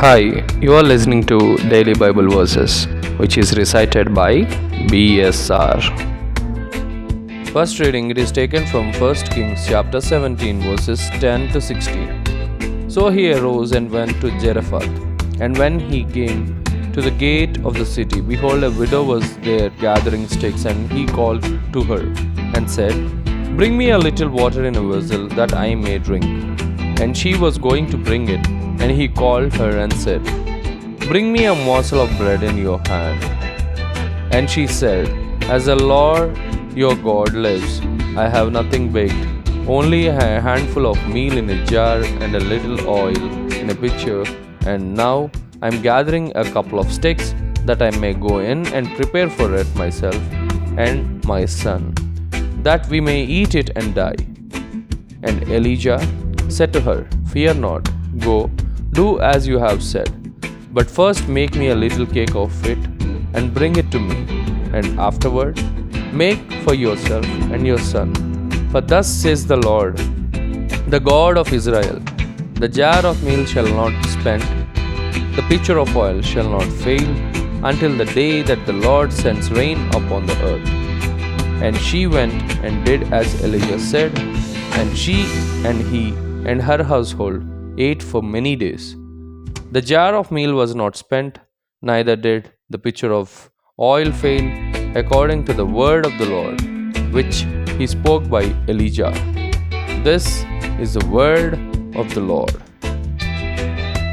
Hi, you are listening to Daily Bible Verses, which is recited by BSR. First reading, it is taken from 1 Kings chapter 17 verses 10 to 16. So he arose and went to Zarephath, and when he came to the gate of the city, behold, a widow was there gathering sticks, and he called to her and said, Bring me a little water in a vessel, that I may drink. And she was going to bring it, and he called her and said, Bring me a morsel of bread in your hand. And she said, As the Lord your God lives, I have nothing baked, only a handful of meal in a jar and a little oil in a pitcher, and now I am gathering a couple of sticks, that I may go in and prepare for it myself and my son, that we may eat it and die. And Elijah said to her, Fear not, go, do as you have said, but first make me a little cake of it and bring it to me, and afterward make for yourself and your son. For thus says the Lord, the God of Israel, the jar of meal shall not be spent, the pitcher of oil shall not fail, until the day that the Lord sends rain upon the earth. And she went and did as Elijah said, and she and he and her household ate for many days. The jar of meal was not spent, neither did the pitcher of oil fail, according to the word of the Lord, which he spoke by Elijah. This is the word of the Lord.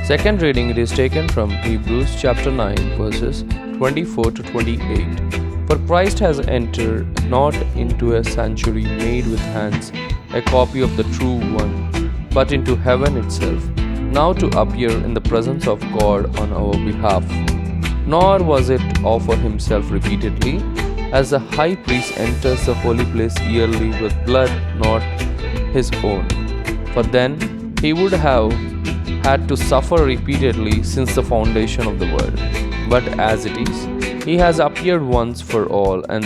Second reading, it is taken from Hebrews chapter 9 verses 24 to 28. For Christ has entered not into a sanctuary made with hands, a copy of the true one, but into heaven itself, now to appear in the presence of God on our behalf. Nor was it offer himself repeatedly, as the high priest enters the holy place yearly with blood not his own. For then he would have had to suffer repeatedly since the foundation of the world. But as it is, he has appeared once for all, and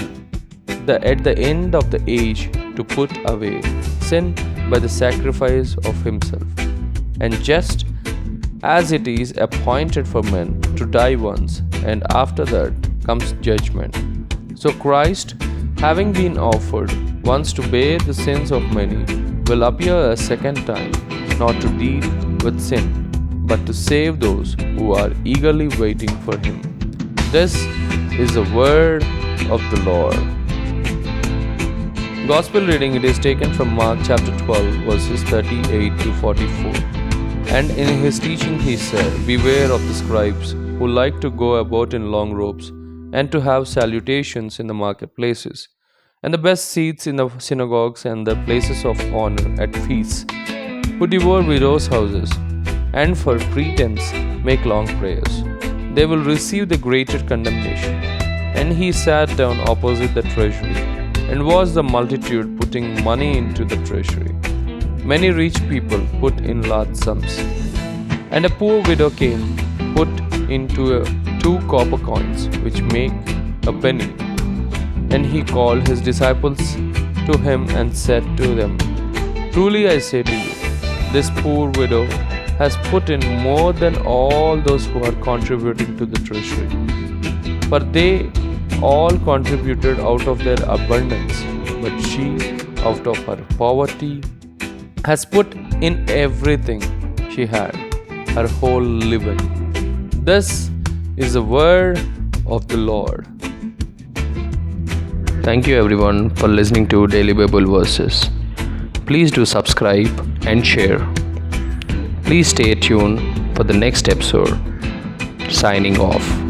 at the end of the age, to put away sin by the sacrifice of himself. And just as it is appointed for men to die once, and after that comes judgment, so Christ, having been offered once to bear the sins of many, will appear a second time, not to deal with sin, but to save those who are eagerly waiting for him. This is the word of the Lord. Gospel reading, it is taken from Mark chapter 12 verses 38 to 44. And in his teaching he said, Beware of the scribes, who like to go about in long robes, and to have salutations in the marketplaces, and the best seats in the synagogues and the places of honor at feasts, who devour widows' houses, and for pretense make long prayers. They will receive the greater condemnation. And he sat down opposite the treasury, and watched the multitude putting money into the treasury. Many rich people put in large sums. And a poor widow came, put into 2 copper coins, which make a penny. And he called his disciples to him and said to them, Truly I say to you, this poor widow has put in more than all those who are contributing to the treasury. For they all contributed out of their abundance, but she, out of her poverty, has put in everything she had, her whole living. This is the word of the Lord. Thank you everyone for listening to Daily Bible Verses. Please do subscribe and share. Please stay tuned for the next episode. Signing off.